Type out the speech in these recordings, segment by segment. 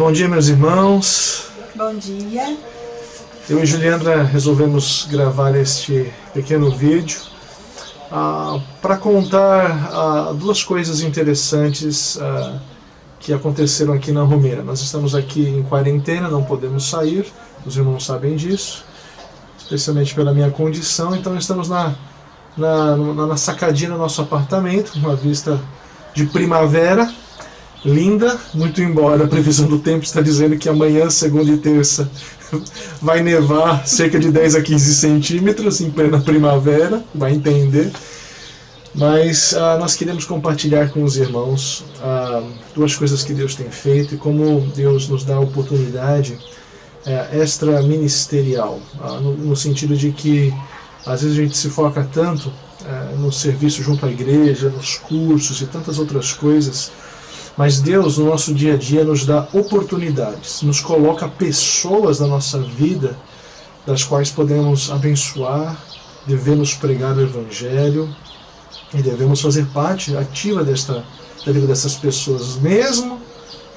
Bom dia, meus irmãos. Bom dia. Eu e Juliandra resolvemos gravar este pequeno vídeo para contar duas coisas interessantes que aconteceram aqui na Romênia. Nós estamos aqui em quarentena, não podemos sair, os irmãos sabem disso, especialmente pela minha condição, então estamos na sacadinha do nosso apartamento, uma vista de primavera, linda, muito embora a previsão do tempo está dizendo que amanhã, segunda e terça, vai nevar cerca de 10 a 15 centímetros em plena primavera, vai entender. Mas nós queremos compartilhar com os irmãos duas coisas que Deus tem feito e como Deus nos dá a oportunidade extra-ministerial, no sentido de que às vezes a gente se foca tanto no serviço junto à igreja, nos cursos e tantas outras coisas, mas Deus no nosso dia a dia nos dá oportunidades, nos coloca pessoas na nossa vida das quais podemos abençoar, devemos pregar o Evangelho e devemos fazer parte ativa da vida dessas pessoas, mesmo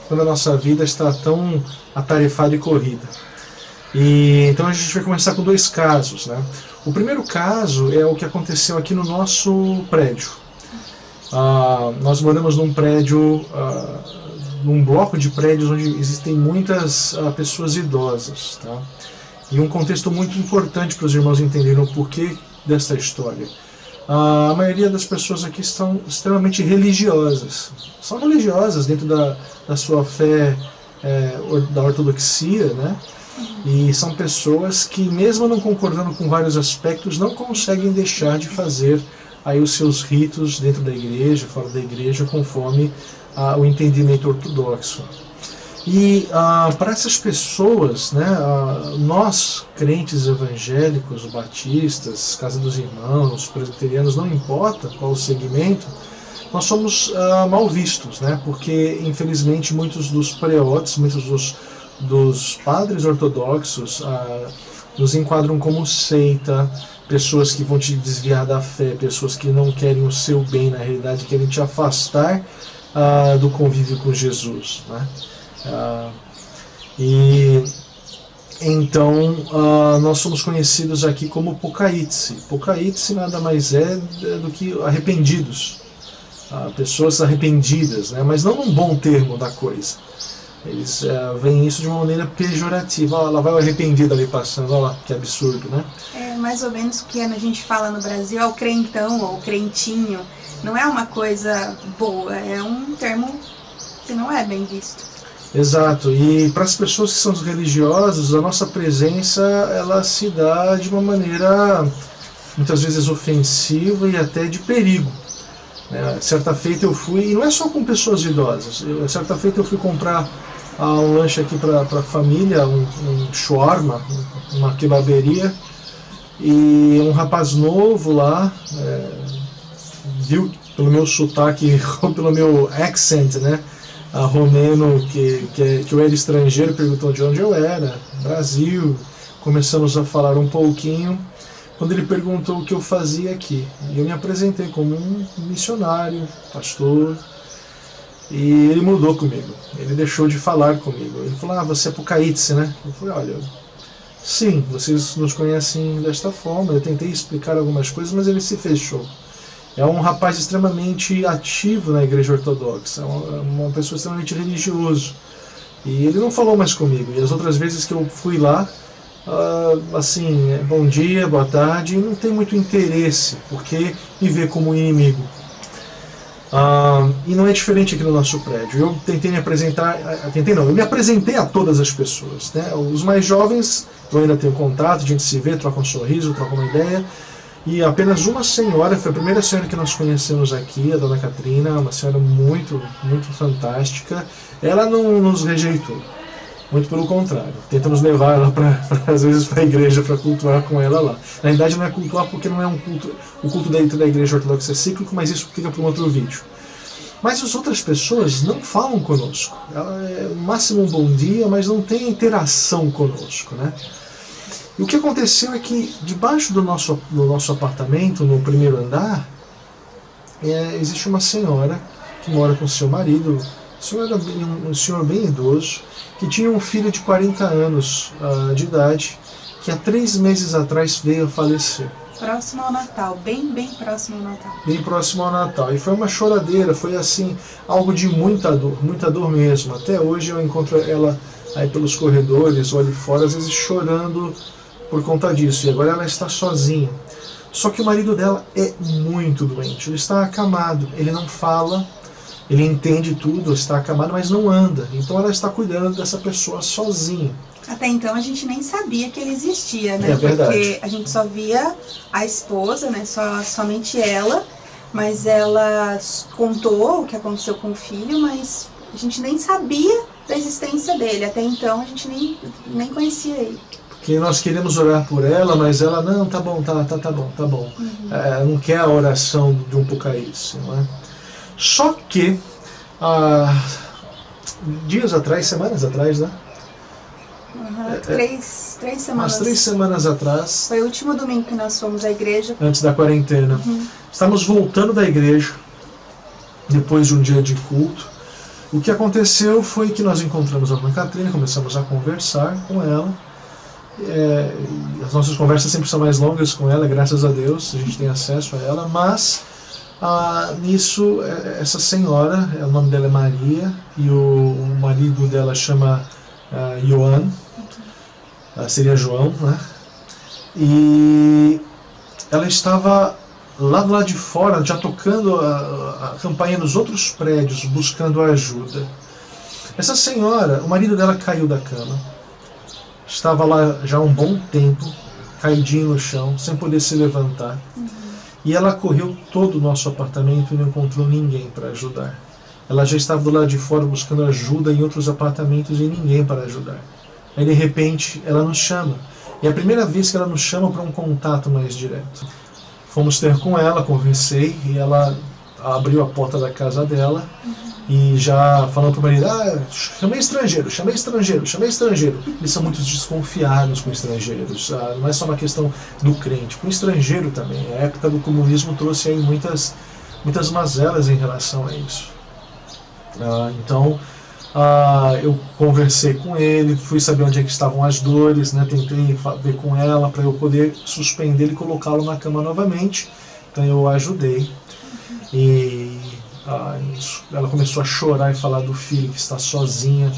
quando a nossa vida está tão atarefada e corrida. E então a gente vai começar com dois casos, né? O primeiro caso é o que aconteceu aqui no nosso prédio. Nós moramos num prédio, num bloco de prédios onde existem muitas pessoas idosas, tá? E um contexto muito importante para os irmãos entenderem o porquê dessa história. A maioria das pessoas aqui estão extremamente religiosas. São religiosas dentro da sua fé da ortodoxia, né? E são pessoas que, mesmo não concordando com vários aspectos, não conseguem deixar de fazer aí os seus ritos dentro da igreja, fora da igreja, conforme o entendimento ortodoxo. E para essas pessoas, né, nós, crentes evangélicos, batistas, Casa dos Irmãos, presbiterianos, não importa qual o segmento, nós somos mal vistos, né, porque infelizmente muitos dos preotes, muitos dos padres ortodoxos nos enquadram como seita, pessoas que vão te desviar da fé, pessoas que não querem o seu bem, na realidade querem te afastar do convívio com Jesus, né? E então nós somos conhecidos aqui como Pocaitse. Pocaitse nada mais é do que arrependidos, pessoas arrependidas, né? Mas não num bom termo da coisa. Eles veem isso de uma maneira pejorativa. Lá vai o arrependido ali passando, olha lá, que absurdo, né? É mais ou menos o que a gente fala no Brasil, é o crentão ou o crentinho. Não é uma coisa boa, é um termo que não é bem visto. Exato, e para as pessoas que são religiosos, a nossa presença ela se dá de uma maneira muitas vezes ofensiva e até de perigo. Certa feita eu fui, e não é só com pessoas idosas, certa feita eu fui comprar um lanche aqui para a família, um shawarma, uma kebaberia, e um rapaz novo lá, viu pelo meu sotaque, pelo meu accent, né, romeno, que eu era estrangeiro, perguntou de onde eu era, Brasil, começamos a falar um pouquinho, quando ele perguntou o que eu fazia aqui. E eu me apresentei como um missionário, pastor, e ele mudou comigo, ele deixou de falar comigo. Ele falou, você é Pocaitse, né? Eu falei, olha, sim, vocês nos conhecem desta forma. Eu tentei explicar algumas coisas, mas ele se fechou. É um rapaz extremamente ativo na igreja ortodoxa, é uma pessoa extremamente religioso. E ele não falou mais comigo. E as outras vezes que eu fui lá, assim, bom dia, boa tarde, não tem muito interesse, porque me vê como um inimigo. E não é diferente aqui no nosso prédio. Eu tentei me apresentar, eu me apresentei a todas as pessoas, né? Os mais jovens, eu ainda tenho contato, a gente se vê, troca um sorriso, troca uma ideia. E apenas uma senhora, foi a primeira senhora que nós conhecemos aqui, a dona Catrina, uma senhora muito, muito fantástica. Ela não nos rejeitou, muito pelo contrário. Tentamos levar ela, às vezes, para a igreja para cultuar com ela lá. Na verdade não é cultuar porque não é um culto, o culto dentro da igreja ortodoxa é cíclico, mas isso fica para um outro vídeo. Mas as outras pessoas não falam conosco. Ela é no máximo um bom dia, mas não tem interação conosco, né? E o que aconteceu é que debaixo do nosso apartamento, no primeiro andar, existe uma senhora que mora com seu marido, O senhor era um senhor bem idoso, que tinha um filho de 40 anos de idade, que há 3 meses atrás veio a falecer. Próximo ao Natal, bem próximo ao Natal. Bem próximo ao Natal. E foi uma choradeira, foi assim, algo de muita dor mesmo. Até hoje eu encontro ela aí pelos corredores ou ali fora, às vezes chorando por conta disso. E agora ela está sozinha. Só que o marido dela é muito doente, ele está acamado, ele não fala, ele entende tudo, está acamado, mas não anda. Então ela está cuidando dessa pessoa sozinha. Até então a gente nem sabia que ele existia, né? É verdade. Porque a gente só via a esposa, né? Somente ela, mas ela contou o que aconteceu com o filho, mas a gente nem sabia da existência dele. Até então a gente nem conhecia ele. Que nós queremos orar por ela, mas ela, não, tá bom. Uhum. Não quer a oração de um Pucaíce, não é? Só que, dias atrás, semanas atrás, né? Uhum. Três semanas. Umas 3 semanas atrás. Foi o último domingo que nós fomos à igreja. Antes da quarentena. Uhum. Estamos voltando da igreja, depois de um dia de culto. O que aconteceu foi que nós encontramos a irmã Catrina, começamos a conversar com ela. As nossas conversas sempre são mais longas com ela, graças a Deus, a gente tem acesso a ela, mas nisso, essa senhora, o nome dela é Maria, e o marido dela chama Joan, seria João, né? E ela estava lá do lado de fora, já tocando a campainha nos outros prédios, buscando ajuda. Essa senhora, o marido dela caiu da cama, estava lá já há um bom tempo, caidinho no chão, sem poder se levantar. Uhum. E ela correu todo o nosso apartamento e não encontrou ninguém para ajudar. Ela já estava do lado de fora buscando ajuda em outros apartamentos e ninguém para ajudar. Aí de repente ela nos chama. E é a primeira vez que ela nos chama para um contato mais direto. Fomos ter com ela, conversei, e ela abriu a porta da casa dela. Uhum. E já falou para o marido, chamei estrangeiro. Eles são muito desconfiados com estrangeiros. Não é só uma questão do crente, com o estrangeiro também. A época do comunismo trouxe aí muitas mazelas em relação a isso. Então, eu conversei com ele, fui saber onde é que estavam as dores, né? Tentei ver com ela para eu poder suspender e colocá-lo na cama novamente. Então eu ajudei. E ela começou a chorar e falar do filho que está sozinha,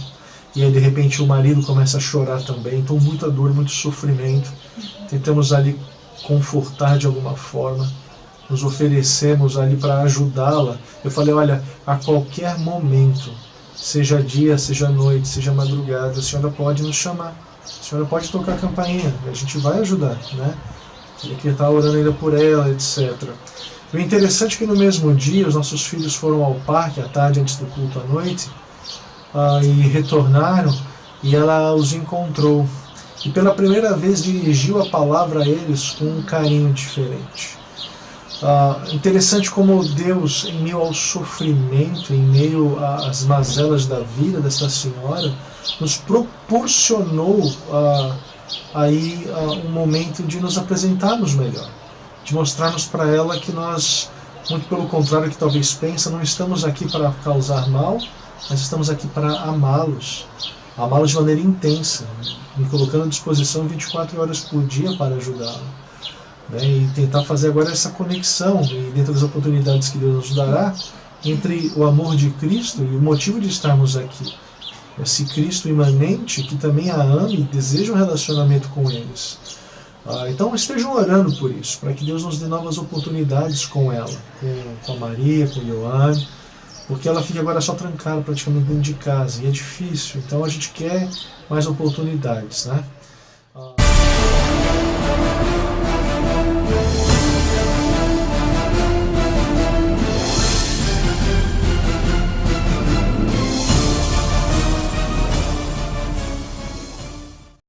e aí de repente o marido começa a chorar também. Então muita dor, muito sofrimento. Tentamos ali confortar de alguma forma, nos oferecemos ali para ajudá-la. Eu falei, olha, a qualquer momento, seja dia, seja noite, seja madrugada, a senhora pode nos chamar, a senhora pode tocar a campainha, a gente vai ajudar, né? Ele que está orando ainda por ela, etc. O interessante é que no mesmo dia os nossos filhos foram ao parque à tarde antes do culto à noite e retornaram, e ela os encontrou e pela primeira vez dirigiu a palavra a eles com um carinho diferente. Interessante como Deus, em meio ao sofrimento, em meio às mazelas da vida dessa senhora, nos proporcionou um momento de nos apresentarmos melhor, de mostrarmos para ela que nós, muito pelo contrário que talvez pensa, não estamos aqui para causar mal, mas estamos aqui para amá-los de maneira intensa, me colocando à disposição 24 horas por dia para ajudá-lo, né? E tentar fazer agora essa conexão, e dentro das oportunidades que Deus nos dará, entre o amor de Cristo e o motivo de estarmos aqui. Esse Cristo imanente que também a ama e deseja um relacionamento com eles. Então estejam orando por isso, para que Deus nos dê novas oportunidades com ela, com a Maria, com o Ioane, porque ela fica agora só trancada praticamente dentro de casa, e é difícil, então a gente quer mais oportunidades, né?